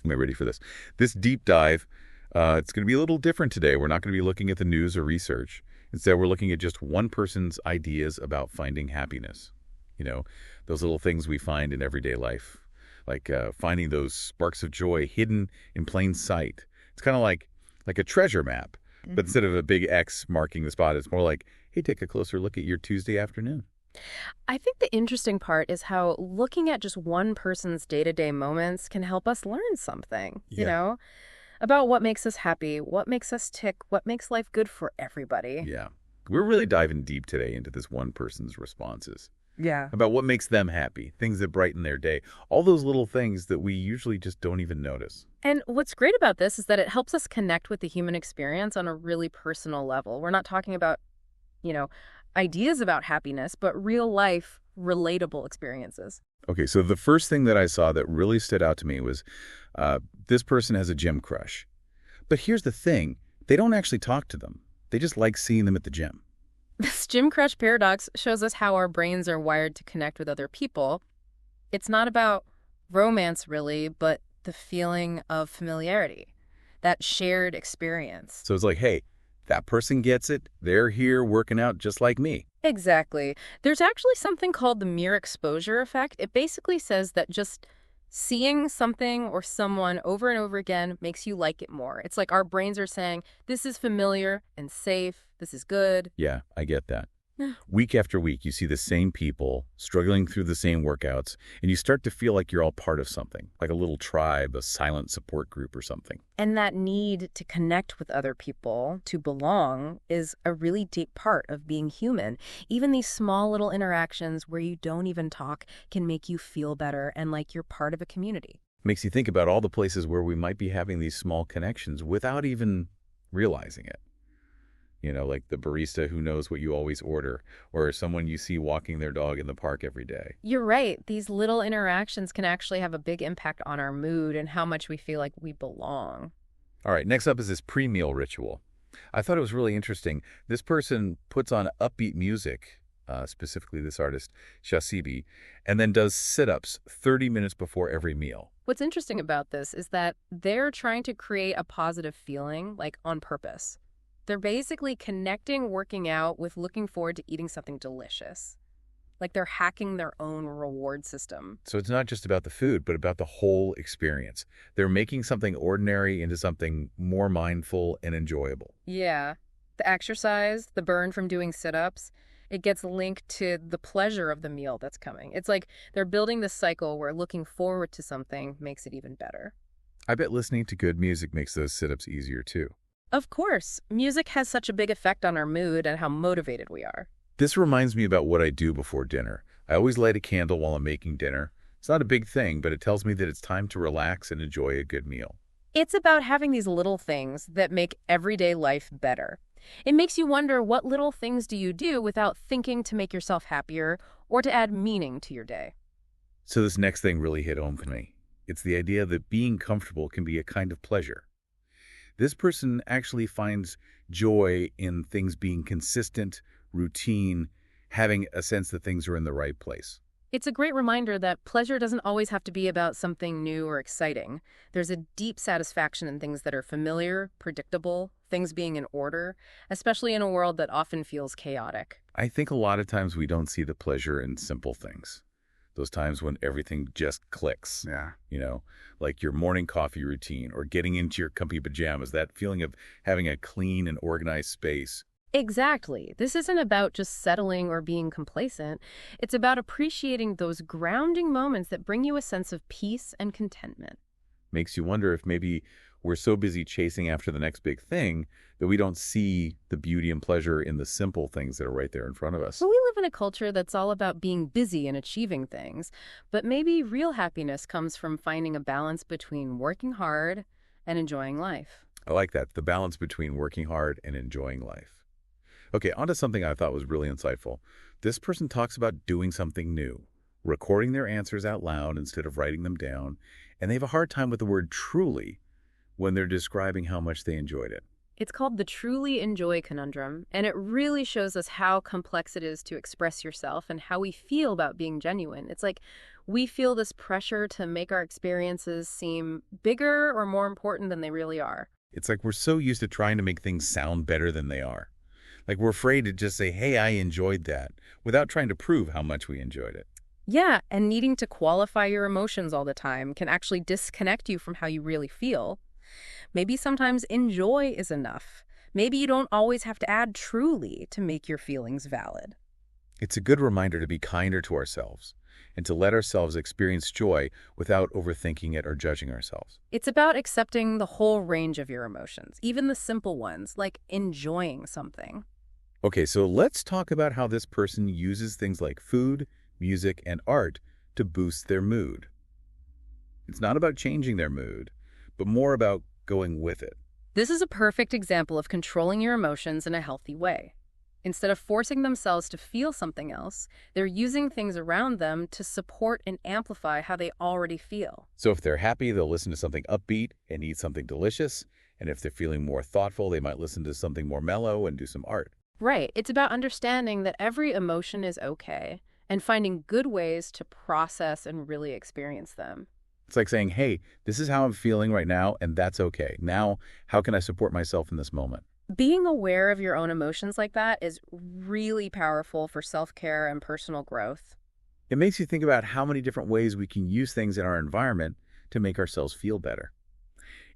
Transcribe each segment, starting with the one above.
Am I ready for this? This deep dive, it's going to be a little different today. We're not going to be looking at the news or research. Instead, we're looking at just one person's ideas about finding happiness. You know, those little things we find in everyday life, like finding those sparks of joy hidden in plain sight. It's kind of like a treasure map, but Mhm. instead of a big X marking the spot, it's more like, hey, take a closer look at your Tuesday afternoon. I think the interesting part is how looking at just one person's day-to-day moments can help us learn something, Yeah. about what makes us happy, what makes us tick, what makes life good for everybody. Yeah. We're really diving deep today into this one person's responses Yeah. about what makes them happy, things that brighten their day, all those little things that we usually just don't even notice. And what's great about this is that it helps us connect with the human experience on a really personal level. We're not talking about, you know, ideas about happiness, but real life, relatable experiences. Okay, so the first thing that I saw that really stood out to me was this person has a gym crush. But here's the thing, they don't actually talk to them. They just like seeing them at the gym. This Jim Crush paradox shows us how our brains are wired to connect with other people. It's not about romance, really, but the feeling of familiarity, that shared experience. So it's like, hey, that person gets it. They're here working out just like me. Exactly. There's actually something called the mere exposure effect. It basically says that just seeing something or someone over and over again makes you like it more. It's like our brains are saying, this is familiar and safe, this is good. Yeah, I get that. Yeah. Week after week, you see the same people struggling through the same workouts, and you start to feel like you're all part of something, like a little tribe, a silent support group or something. And that need to connect with other people, to belong, is a really deep part of being human. Even these small little interactions where you don't even talk can make you feel better and like you're part of a community. Makes you think about all the places where we might be having these small connections without even realizing it. You know, like the barista who knows what you always order, or someone you see walking their dog in the park every day. You're right. These little interactions can actually have a big impact on our mood and how much we feel like we belong. All right, next up is this pre-meal ritual. I thought it was really interesting. This person puts on upbeat music, specifically this artist, Shasibi, and then does sit-ups 30 minutes before every meal. What's interesting about this is that they're trying to create a positive feeling, like on purpose. They're basically connecting working out with looking forward to eating something delicious. Like they're hacking their own reward system. So it's not just about the food, but about the whole experience. They're making something ordinary into something more mindful and enjoyable. Yeah. The exercise, the burn from doing sit ups, it gets linked to the pleasure of the meal that's coming. It's like they're building this cycle where looking forward to something makes it even better. I bet listening to good music makes those sit-ups easier too. Of course, music has such a big effect on our mood and how motivated we are. This reminds me about what I do before dinner. I always light a candle while I'm making dinner. It's not a big thing, but it tells me that it's time to relax and enjoy a good meal. It's about having these little things that make everyday life better. It makes you wonder, what little things do you do without thinking to make yourself happier or to add meaning to your day? So this next thing really hit home for me. It's the idea that being comfortable can be a kind of pleasure. This person actually finds joy in things being consistent, routine, having a sense that things are in the right place. It's a great reminder that pleasure doesn't always have to be about something new or exciting. There's a deep satisfaction in things that are familiar, predictable, things being in order, especially in a world that often feels chaotic. I think a lot of times we don't see the pleasure in simple things. Those times when everything just clicks. Yeah. You know, like your morning coffee routine or getting into your comfy pajamas, that feeling of having a clean and organized space. Exactly. This isn't about just settling or being complacent. It's about appreciating those grounding moments that bring you a sense of peace and contentment. Makes you wonder if maybe we're so busy chasing after the next big thing that we don't see the beauty and pleasure in the simple things that are right there in front of us. But we live in a culture that's all about being busy and achieving things. But maybe real happiness comes from finding a balance between working hard and enjoying life. I like that, the balance between working hard and enjoying life. Okay, on to something I thought was really insightful. This person talks about doing something new, recording their answers out loud instead of writing them down, and they have a hard time with the word truly when they're describing how much they enjoyed it. It's called the truly enjoy conundrum, and it really shows us how complex it is to express yourself and how we feel about being genuine. It's like We feel this pressure to make our experiences seem bigger or more important than they really are. It's like we're so used to trying to make things sound better than they are. Like we're afraid to just say, hey, I enjoyed that, without trying to prove how much we enjoyed it. Yeah, and needing to qualify your emotions all the time can actually disconnect you from how you really feel. Maybe sometimes enjoy is enough. Maybe you don't always have to add truly to make your feelings valid. It's a good reminder to be kinder to ourselves and to let ourselves experience joy without overthinking it or judging ourselves. It's about accepting the whole range of your emotions, even the simple ones, like enjoying something. Okay, so let's talk about how this person uses things like food, music, and art to boost their mood. It's not about changing their mood, but more about going with it. This is a perfect example of controlling your emotions in a healthy way. Instead of forcing themselves to feel something else, they're using things around them to support and amplify how they already feel. So if they're happy, they'll listen to something upbeat and eat something delicious. And if they're feeling more thoughtful, they might listen to something more mellow and do some art. Right. It's about understanding that every emotion is okay and finding good ways to process and really experience them. It's like saying, hey, this is how I'm feeling right now, and that's okay. Now, how can I support myself in this moment? Being aware of your own emotions like that is really powerful for self-care and personal growth. It makes you think about how many different ways we can use things in our environment to make ourselves feel better.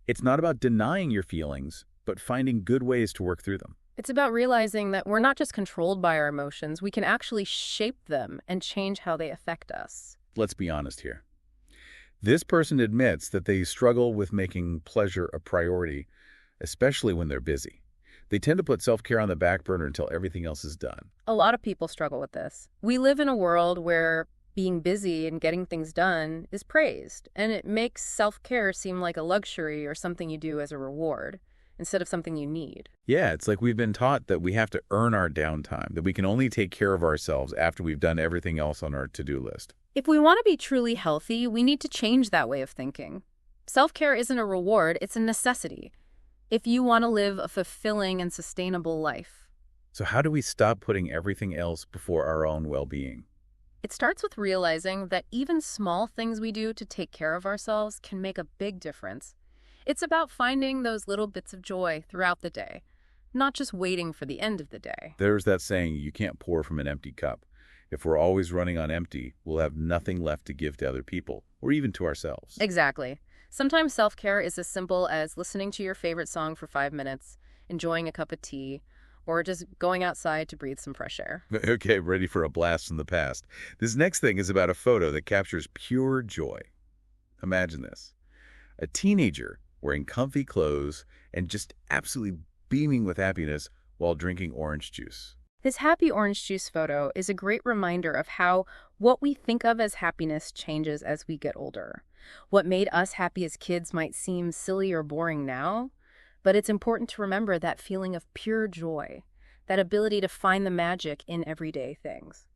It's not about denying your feelings, but finding good ways to work through them. It's about realizing that we're not just controlled by our emotions, we can actually shape them and change how they affect us. Let's be honest here. This person admits that they struggle with making pleasure a priority, especially when they're busy. They tend to put self-care on the back burner until everything else is done. A lot of people struggle with this. We live in a world where being busy and getting things done is praised, and it makes self-care seem like a luxury or something you do as a reward instead of something you need. Yeah, it's like we've been taught that we have to earn our downtime, that we can only take care of ourselves after we've done everything else on our to-do list. If we want to be truly healthy, we need to change that way of thinking. Self-care isn't a reward, it's a necessity if you want to live a fulfilling and sustainable life. So how do we stop putting everything else before our own well-being? It starts with realizing that even small things we do to take care of ourselves can make a big difference. It's about finding those little bits of joy throughout the day, not just waiting for the end of the day. There's that saying, you can't pour from an empty cup. If we're always running on empty, we'll have nothing left to give to other people, or even to ourselves. Exactly. Sometimes self-care is as simple as listening to your favorite song for 5 minutes, enjoying a cup of tea, or just going outside to breathe some fresh air. Okay, ready for a blast from the past. This next thing is about a photo that captures pure joy. Imagine this. A teenager wearing comfy clothes and just absolutely beaming with happiness while drinking orange juice. This happy orange juice photo is a great reminder of how what we think of as happiness changes as we get older. What made us happy as kids might seem silly or boring now, but it's important to remember that feeling of pure joy, that ability to find the magic in everyday things.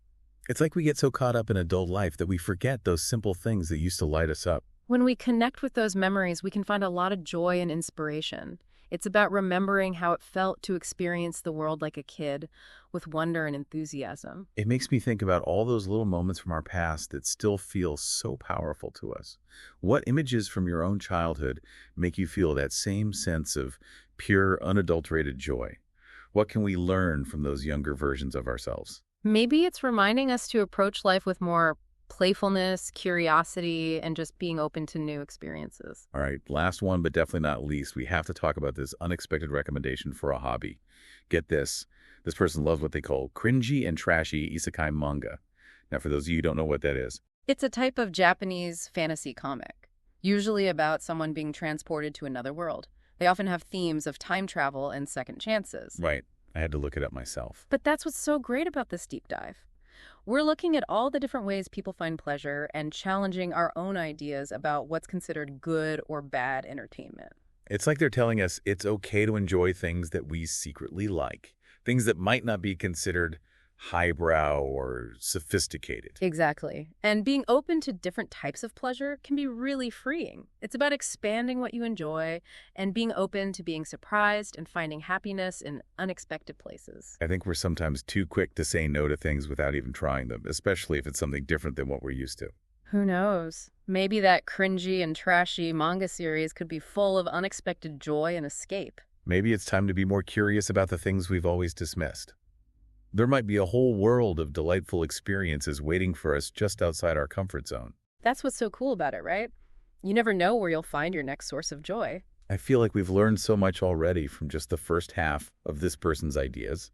It's like we get so caught up in adult life that we forget those simple things that used to light us up. When we connect with those memories, we can find a lot of joy and inspiration. It's about remembering how it felt to experience the world like a kid, with wonder and enthusiasm. It makes me think about all those little moments from our past that still feel so powerful to us. What images from your own childhood make you feel that same sense of pure, unadulterated joy? What can we learn from those younger versions of ourselves? Maybe it's reminding us to approach life with more playfulness, curiosity, and just being open to new experiences. All right, last one, but definitely not least, we have to talk about this unexpected recommendation for a hobby. Get this. This person loves what they call cringy and trashy isekai manga. Now, for those of you who don't know what that is. It's a type of Japanese fantasy comic, usually about someone being transported to another world. They often have themes of time travel and second chances. Right. I had to look it up myself. But that's what's so great about this deep dive. We're looking at all the different ways people find pleasure and challenging our own ideas about what's considered good or bad entertainment. It's like they're telling us it's okay to enjoy things that we secretly like, things that might not be considered highbrow or sophisticated. Exactly. And being open to different types of pleasure can be really freeing. It's about expanding what you enjoy and being open to being surprised and finding happiness in unexpected places. I think we're sometimes too quick to say no to things without even trying them, especially if it's something different than what we're used to. Who knows? Maybe that cringy and trashy manga series could be full of unexpected joy and escape. Maybe it's time to be more curious about the things we've always dismissed. There might be a whole world of delightful experiences waiting for us just outside our comfort zone. That's what's so cool about it, right? You never know where you'll find your next source of joy. I feel like we've learned so much already from just the first half of this person's ideas.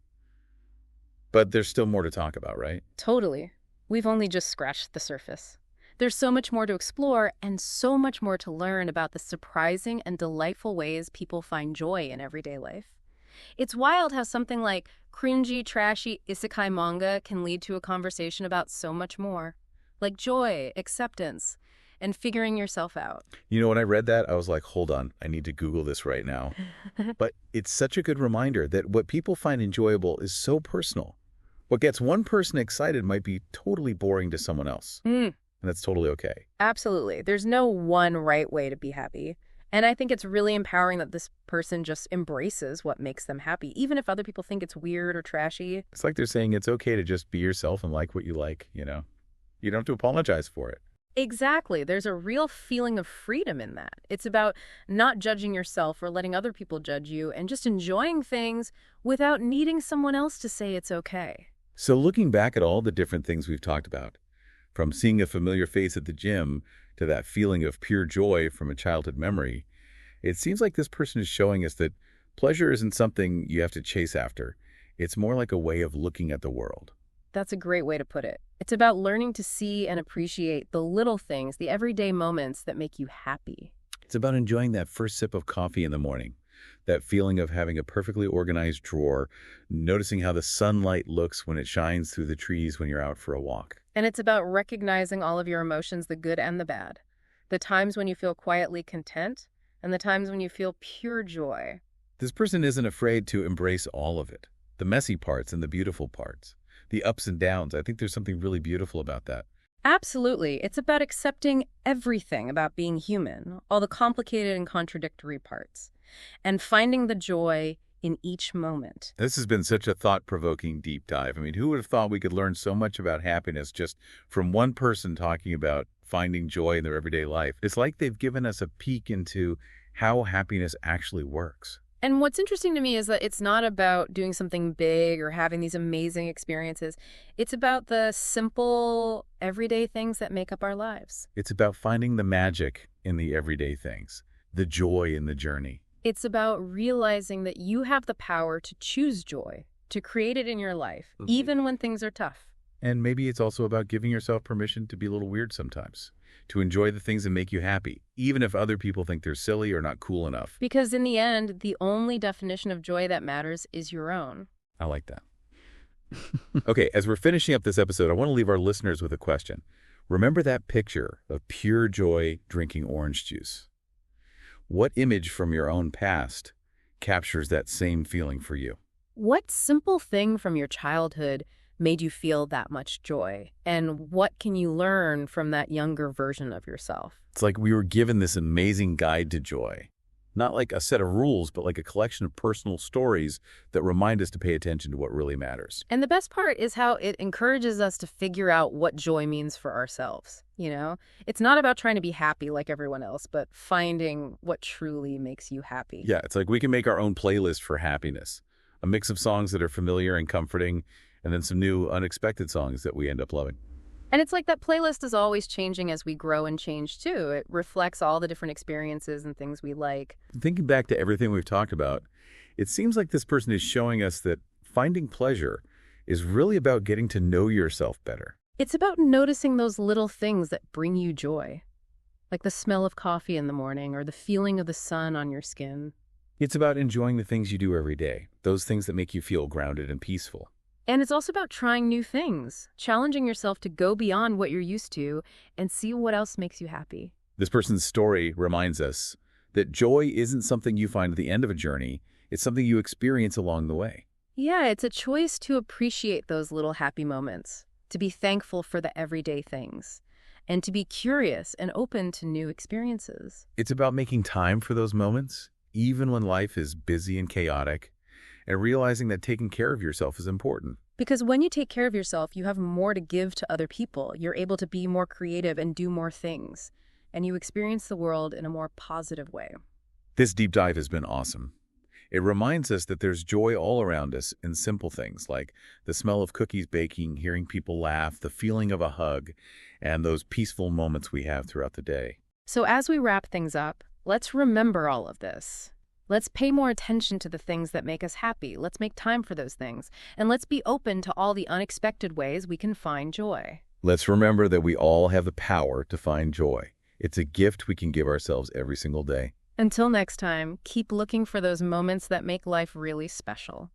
But there's still more to talk about, right? Totally. We've only just scratched the surface. There's so much more to explore and so much more to learn about the surprising and delightful ways people find joy in everyday life. It's wild how something like cringy, trashy isekai manga can lead to a conversation about so much more, like joy, acceptance, and figuring yourself out. You know, when I read that, I was like, hold on, I need to Google this right now. But it's such a good reminder that what people find enjoyable is so personal. What gets one person excited might be totally boring to someone else. And that's totally okay. Absolutely. There's no one right way to be happy. And I think it's really empowering that this person just embraces what makes them happy, even if other people think it's weird or trashy. It's like they're saying it's okay to just be yourself and like what you like, you know? You don't have to apologize for it. Exactly. There's a real feeling of freedom in that. It's about not judging yourself or letting other people judge you and just enjoying things without needing someone else to say it's okay. So looking back at all the different things we've talked about, from seeing a familiar face at the gym to that feeling of pure joy from a childhood memory, it seems like this person is showing us that pleasure isn't something you have to chase after. It's more like a way of looking at the world. That's a great way to put it. It's about learning to see and appreciate the little things, the everyday moments that make you happy. It's about enjoying that first sip of coffee in the morning, that feeling of having a perfectly organized drawer, noticing how the sunlight looks when it shines through the trees when you're out for a walk. And it's about recognizing all of your emotions, the good and the bad. The times when you feel quietly content and the times when you feel pure joy. This person isn't afraid to embrace all of it, the messy parts and the beautiful parts, the ups and downs. I think there's something really beautiful about that. Absolutely. It's about accepting everything about being human, all the complicated and contradictory parts, and finding the joy in each moment. This has been such a thought-provoking deep dive. I mean, who would have thought we could learn so much about happiness just from one person talking about finding joy in their everyday life? It's like they've given us a peek into how happiness actually works. And what's interesting to me is that it's not about doing something big or having these amazing experiences. It's about the simple, everyday things that make up our lives. It's about finding the magic in the everyday things, the joy in the journey. It's about realizing that you have the power to choose joy, to create it in your life, even when things are tough. And maybe it's also about giving yourself permission to be a little weird sometimes, to enjoy the things that make you happy, even if other people think they're silly or not cool enough. Because in the end, the only definition of joy that matters is your own. I like that. Okay, as we're finishing up this episode, I want to leave our listeners with a question. Remember that picture of pure joy drinking orange juice? What image from your own past captures that same feeling for you? What simple thing from your childhood made you feel that much joy? And what can you learn from that younger version of yourself? It's like we were given this amazing guide to joy. Not like a set of rules, but like a collection of personal stories that remind us to pay attention to what really matters. And the best part is how it encourages us to figure out what joy means for ourselves, you know? It's not about trying to be happy like everyone else, but finding what truly makes you happy. Yeah, it's like we can make our own playlist for happiness. A mix of songs that are familiar and comforting, and then some new, unexpected songs that we end up loving. And it's like that playlist is always changing as we grow and change, too. It reflects all the different experiences and things we like. Thinking back to everything we've talked about, it seems like this person is showing us that finding pleasure is really about getting to know yourself better. It's about noticing those little things that bring you joy, like the smell of coffee in the morning or the feeling of the sun on your skin. It's about enjoying the things you do every day, those things that make you feel grounded and peaceful. And it's also about trying new things, challenging yourself to go beyond what you're used to and see what else makes you happy. This person's story reminds us that joy isn't something you find at the end of a journey. It's something you experience along the way. Yeah, it's a choice to appreciate those little happy moments, to be thankful for the everyday things, and to be curious and open to new experiences. It's about making time for those moments, even when life is busy and chaotic, and realizing that taking care of yourself is important. Because when you take care of yourself, you have more to give to other people. You're able to be more creative and do more things. And you experience the world in a more positive way. This deep dive has been awesome. It reminds us that there's joy all around us in simple things like the smell of cookies baking, hearing people laugh, the feeling of a hug, and those peaceful moments we have throughout the day. So as we wrap things up, let's remember all of this. Let's pay more attention to the things that make us happy. Let's make time for those things. And let's be open to all the unexpected ways we can find joy. Let's remember that we all have the power to find joy. It's a gift we can give ourselves every single day. Until next time, keep looking for those moments that make life really special.